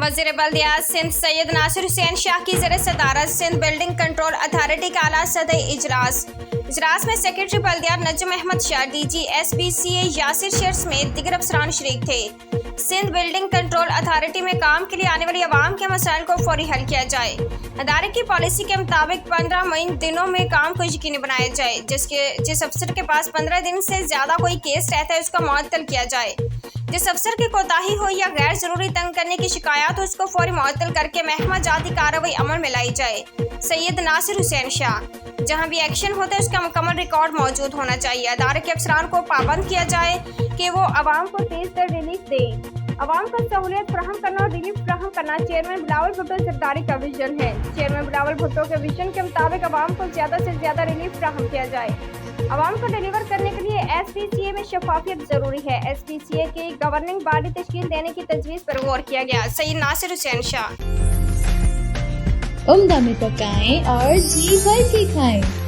वज़ीर बल्दियात सिंध सैयद नासिर हुसैन शाह की ज़रिए सदारत सिंध बिल्डिंग कंट्रोल अथॉरिटी का आला सदर इजलास में सेक्रेटरी बल्दियात नजम अहमद शाह, DG SBCA यासिर शेर समेत दीगर अफसरान शरीक थे। सिंध बिल्डिंग कंट्रोल अथॉरिटी में काम के लिए आने वाली आवाम के मसाइल को फौरी हल किया जाए। अदारे की पॉलिसी के मुताबिक 15 दिनों में काम को यकीनी बनाया जाए। जिस अफसर के पास 15 दिन से ज़्यादा कोई केस रहता है उसका मुअत्तल किया जाए। जिस अफसर की कोताही हो या गैर ज़रूरी तंग करने की शिकायत हो उसको फौरी मुअत्तल करके महकमा जाती कार्रवाई अमल में लाई जाए। सैयद नासिर हुसैन शाह, जहाँ भी एक्शन होता है उसका मुकम्मल रिकॉर्ड मौजूद होना चाहिए। अदारे के अफसरान को पाबंद किया जाए कि वो आवाम को तेज तर रिलीफ दें। आवाम को सहूलियत फराहम करना और रिलीफ फराहम करना चेयरमैन बिलावल भुट्टो सरदारी का विजन है। चेयरमैन बिलावल भुट्टो के विजन के मुताबिक आवाम को ज़्यादा से ज़्यादा रिलीफ फराहम किया जाए। आवाम को डिलीवर करने के लिए SBCA में शफाफियत जरूरी है। SBCA की गवर्निंग बॉडी तश्कील देने की तजवीज़ पर गौर किया गया। सैयद नासिर हुसैन शाह। उम्दा में पकाएं और जी भर के खाएं।